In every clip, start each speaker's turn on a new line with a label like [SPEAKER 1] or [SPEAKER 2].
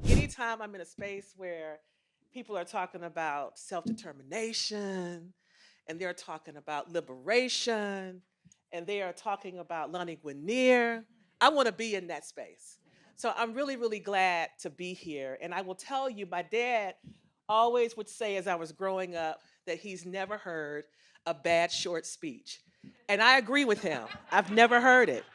[SPEAKER 1] Anytime I'm in a space where people are talking about self-determination and they're talking about liberation and they are talking about Lonnie Guinier, I want to be in that space. So I'm really, really glad to be here. And I will tell you, my dad always would say as I was growing up that he's never heard a bad short speech. And I agree with him. I've never heard it.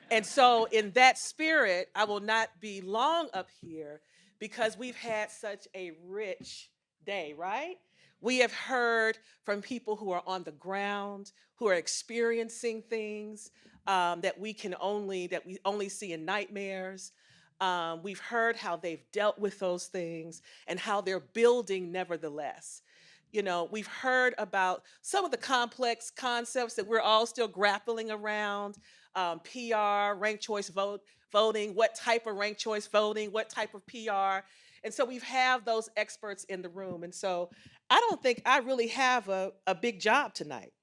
[SPEAKER 1] And so, in that spirit, I will not be long up here because we've had such a rich day, right? We have heard from people who are on the ground, who are experiencing things that we only see in nightmares. We've heard how they've dealt with those things and how they're building nevertheless. We've heard about some of the complex concepts that we're all still grappling around, PR, ranked choice voting, what type of ranked choice voting, what type of PR. And so we have those experts in the room. And so I don't think I really have a big job tonight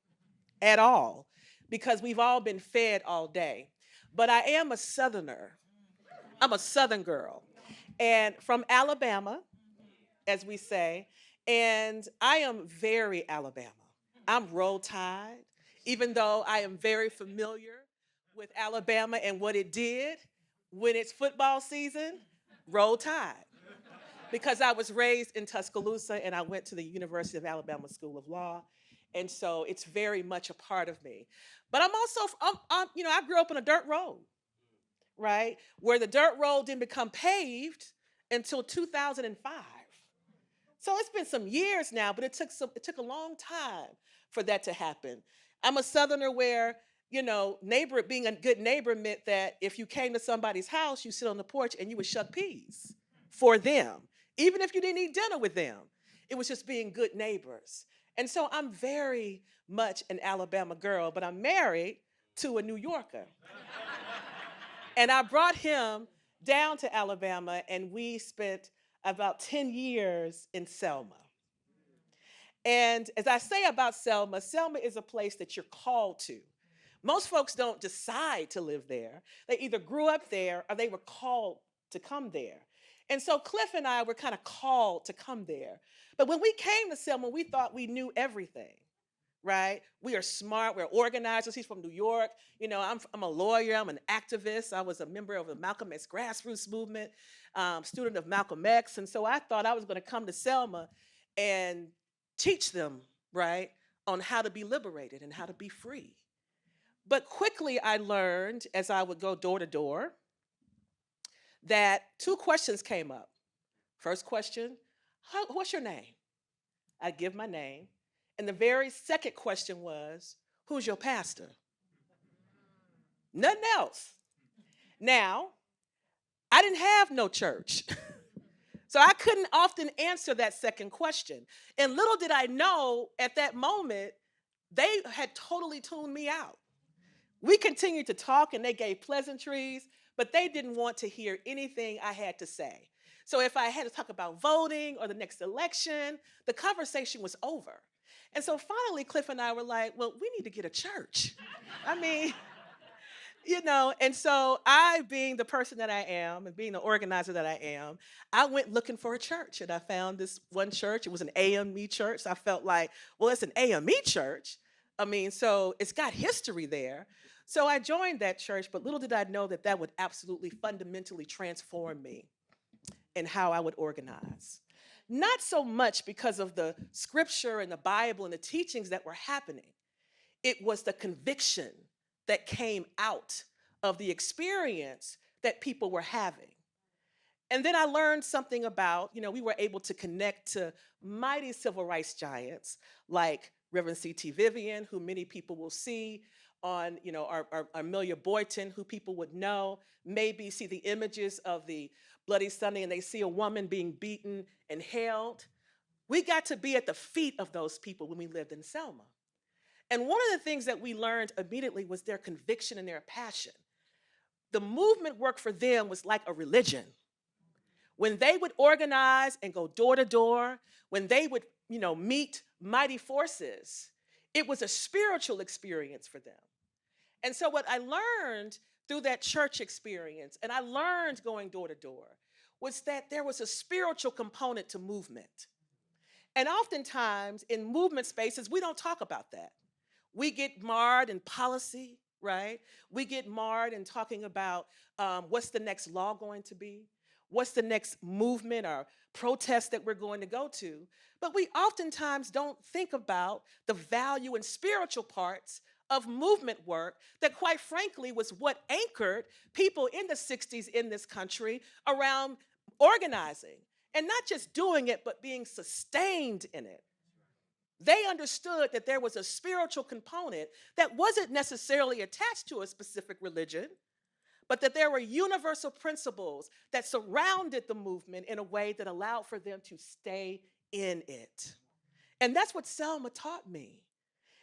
[SPEAKER 1] at all because we've all been fed all day. But I am a Southerner. I'm a Southern girl and from Alabama, as we say, and I am very Alabama. I'm roll tide, even though I am very familiar with Alabama and what it did when it's football season, roll tide. Because I was raised in Tuscaloosa and I went to the University of Alabama School of Law. And so it's very much a part of me. But I'm also, I grew up on a dirt road, right? Where the dirt road didn't become paved until 2005. So it's been some years now, but it took a long time for that to happen. I'm a Southerner where, neighbor being a good neighbor meant that if you came to somebody's house, you sit on the porch and you would shuck peas for them, even if you didn't eat dinner with them. It was just being good neighbors. And so I'm very much an Alabama girl, but I'm married to a New Yorker. And I brought him down to Alabama, and we spent about 10 years in Selma. And as I say about Selma, Selma is a place that you're called to. Most folks don't decide to live there. They either grew up there or they were called to come there. And so Cliff and I were kind of called to come there. But when we came to Selma, we thought we knew everything, right? We are smart, we're organizers. He's from New York. I'm a lawyer, I'm an activist. I was a member of the Malcolm X grassroots movement, student of Malcolm X. And so I thought I was going to come to Selma and teach them, right, on how to be liberated and how to be free. But quickly I learned as I would go door to door that two questions came up. First question, what's your name? I give my name. And the very second question was, who's your pastor? Nothing else. Now, I didn't have no church. So I couldn't often answer that second question. And little did I know at that moment, they had totally tuned me out. We continued to talk and they gave pleasantries, but they didn't want to hear anything I had to say. So if I had to talk about voting or the next election, the conversation was over. And so finally, Cliff and I were like, well, we need to get a church. I mean, and so I, being the person that I am and being the organizer that I am, I went looking for a church and I found this one church. It was an AME church. So I felt like, well, it's an AME church. I mean, so it's got history there. So I joined that church, but little did I know that that would absolutely fundamentally transform me and how I would organize. Not so much because of the scripture and the Bible and the teachings that were happening. It was the conviction that came out of the experience that people were having. And then I learned something about, we were able to connect to mighty civil rights giants like Reverend C.T. Vivian, who many people will see on, our Amelia Boyton, who people would know, maybe see the images of the Bloody Sunday and they see a woman being beaten and held. We got to be at the feet of those people when we lived in Selma. And one of the things that we learned immediately was their conviction and their passion. The movement work for them was like a religion. When they would organize and go door to door, when they would, meet mighty forces, it was a spiritual experience for them. And so what I learned through that church experience, and I learned going door to door, was that there was a spiritual component to movement. And oftentimes in movement spaces, we don't talk about that. We get marred in policy, right? We get marred in talking about what's the next law going to be, what's the next movement or protest that we're going to go to. But we oftentimes don't think about the value and spiritual parts of movement work that, quite frankly, was what anchored people in the 60s in this country around organizing and not just doing it, but being sustained in it. They understood that there was a spiritual component that wasn't necessarily attached to a specific religion, but that there were universal principles that surrounded the movement in a way that allowed for them to stay in it. And that's what Selma taught me.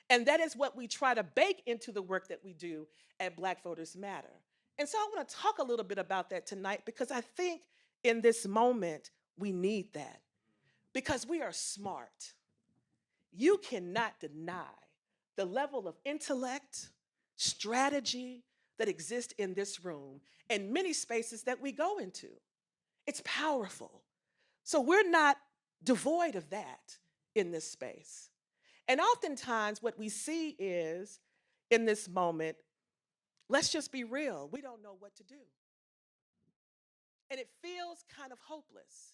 [SPEAKER 1] And that is what we try to bake into the work that we do at Black Voters Matter. And so I want to talk a little bit about that tonight because I think in this moment we need that because we are smart. You cannot deny the level of intellect, strategy that exists in this room and many spaces that we go into. It's powerful. So we're not devoid of that in this space. And oftentimes what we see is, in this moment, let's just be real, we don't know what to do. And it feels kind of hopeless.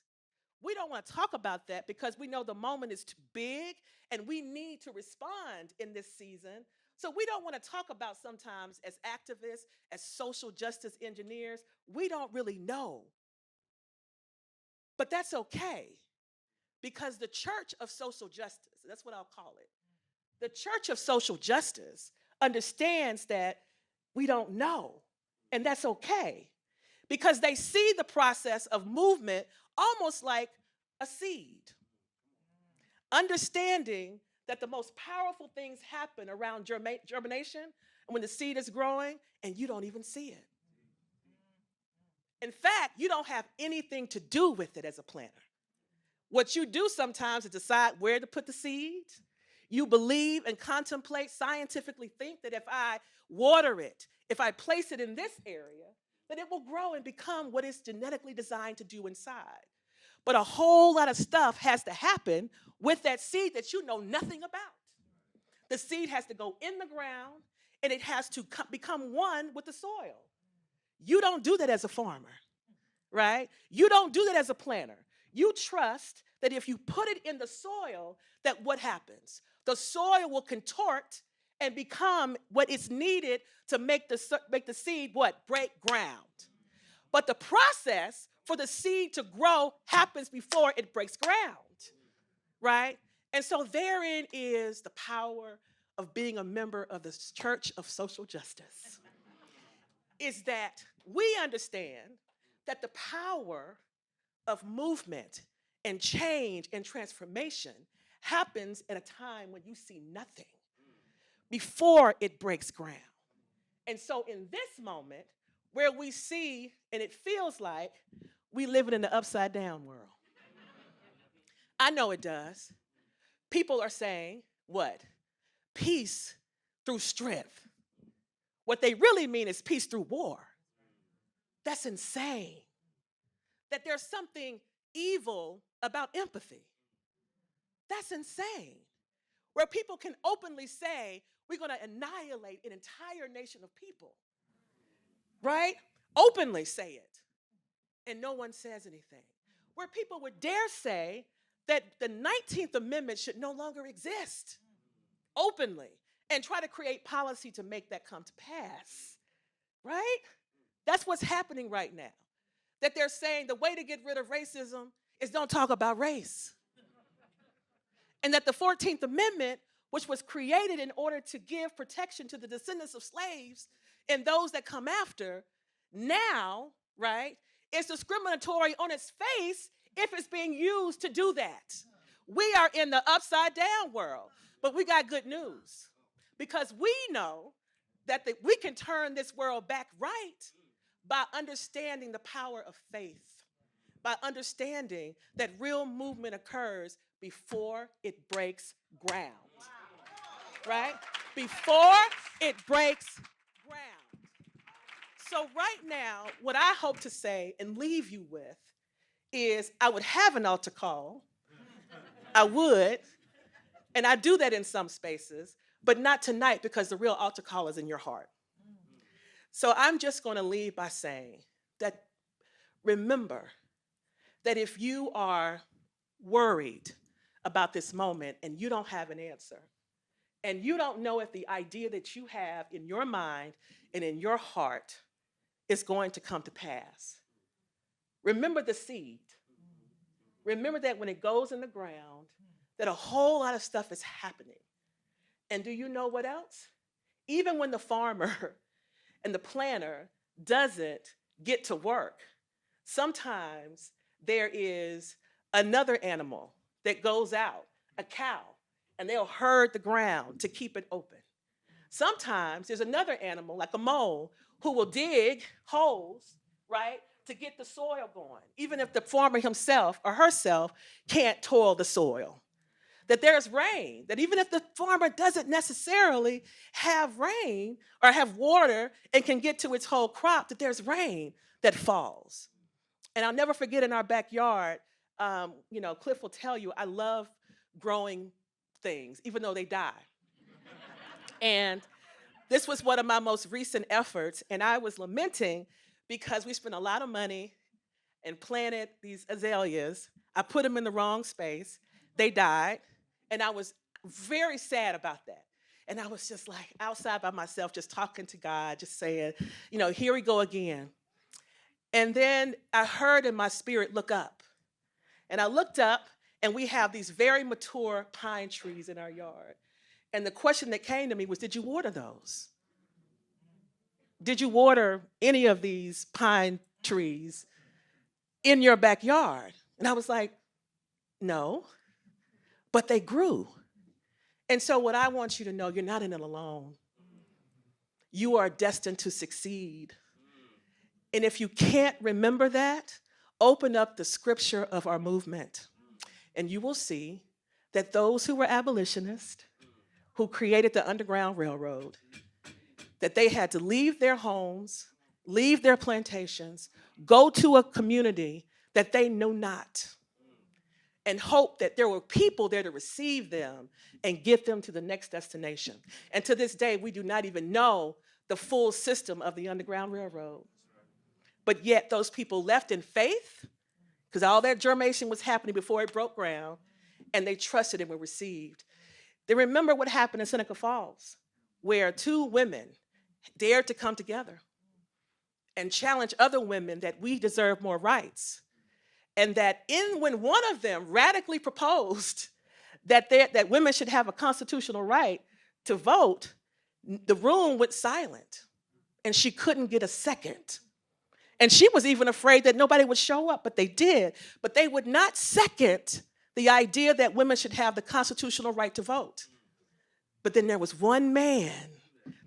[SPEAKER 1] We don't want to talk about that because we know the moment is too big and we need to respond in this season. So we don't want to talk about sometimes as activists, as social justice engineers, we don't really know. But that's okay because the Church of Social Justice, that's what I'll call it, the Church of Social Justice understands that we don't know, and that's okay because they see the process of movement almost like a seed. Understanding that the most powerful things happen around germination and when the seed is growing and you don't even see it. In fact, you don't have anything to do with it as a planter. What you do sometimes is decide where to put the seed. You believe and contemplate, scientifically think that if I water it, if I place it in this area, that it will grow and become what it's genetically designed to do inside. But a whole lot of stuff has to happen with that seed that you know nothing about. The seed has to go in the ground and it has to become one with the soil. You don't do that as a farmer, right? You don't do that as a planter. You trust that if you put it in the soil, that what happens? The soil will contort and become what is needed to make the seed what? Break ground. But the process for the seed to grow happens before it breaks ground, right? And so therein is the power of being a member of the Church of Social Justice, is that we understand that the power of movement and change and transformation happens at a time when you see nothing before it breaks ground. And so in this moment, where we see, and it feels like we live in the upside down world. I know it does. People are saying, what? Peace through strength. What they really mean is peace through war. That's insane. That there's something evil about empathy. That's insane. Where people can openly say, we're going to annihilate an entire nation of people. Right? Openly say it. And no one says anything. Where people would dare say that the 19th Amendment should no longer exist. Openly. And try to create policy to make that come to pass. Right? That's what's happening right now. That they're saying the way to get rid of racism is don't talk about race. And that the 14th Amendment, which was created in order to give protection to the descendants of slaves and those that come after, now, right, is discriminatory on its face if it's being used to do that. We are in the upside down world, but we got good news because we know that we can turn this world back right by understanding the power of faith, by understanding that real movement occurs before it breaks ground, right? Before it breaks ground. So right now, what I hope to say and leave you with is I would have an altar call. I would. And I do that in some spaces, but not tonight because the real altar call is in your heart. So I'm just going to leave by saying that remember that if you are worried about this moment and you don't have an answer, and you don't know if the idea that you have in your mind and in your heart is going to come to pass, remember the seed. Remember that when it goes in the ground, that a whole lot of stuff is happening. And do you know what else? Even when the farmer and the planter doesn't get to work, sometimes there is another animal that goes out, a cow, and they'll herd the ground to keep it open. Sometimes there's another animal, like a mole, who will dig holes, right, to get the soil going, even if the farmer himself or herself can't toil the soil. That there's rain, that even if the farmer doesn't necessarily have rain or have water and can get to its whole crop, that there's rain that falls. And I'll never forget in our backyard, Cliff will tell you, I love growing things, even though they die. And this was one of my most recent efforts, and I was lamenting because we spent a lot of money and planted these azaleas. I put them in the wrong space. They died, and I was very sad about that. And I was just like outside by myself, just talking to God, just saying, here we go again. And then I heard in my spirit, look up. And I looked up, and we have these very mature pine trees in our yard. And the question that came to me was, did you water those? Did you water any of these pine trees in your backyard? And I was like, no, but they grew. And so what I want you to know, you're not in it alone. You are destined to succeed. And if you can't remember that, open up the scripture of our movement, and you will see that those who were abolitionists, who created the Underground Railroad, that they had to leave their homes, leave their plantations, go to a community that they knew not, and hope that there were people there to receive them and get them to the next destination. And to this day, we do not even know the full system of the Underground Railroad. But yet those people left in faith, because all that germination was happening before it broke ground, and they trusted and were received. They remember what happened in Seneca Falls, where two women dared to come together and challenge other women that we deserve more rights. And that when one of them radically proposed that women should have a constitutional right to vote, the room went silent, and she couldn't get a second. And she was even afraid that nobody would show up, but they did. But they would not second the idea that women should have the constitutional right to vote. But then there was one man.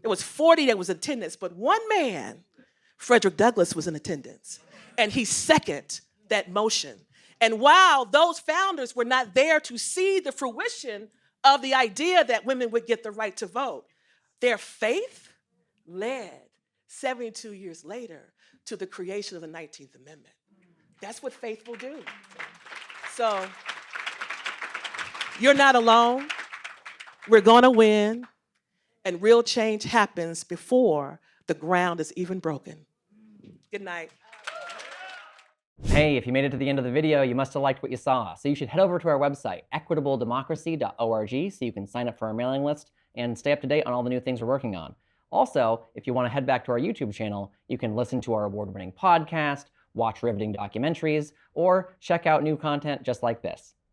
[SPEAKER 1] There was 40 that was in attendance, but one man, Frederick Douglass, was in attendance. And he seconded that motion. And while those founders were not there to see the fruition of the idea that women would get the right to vote, their faith led 72 years later to the creation of the 19th Amendment. That's what faith will do. So you're not alone. We're going to win. And real change happens before the ground is even broken. Good night.
[SPEAKER 2] Hey, if you made it to the end of the video, you must have liked what you saw. So you should head over to our website, equitabledemocracy.org, so you can sign up for our mailing list and stay up to date on all the new things we're working on. Also, if you want to head back to our YouTube channel, you can listen to our award-winning podcast, watch riveting documentaries, or check out new content just like this.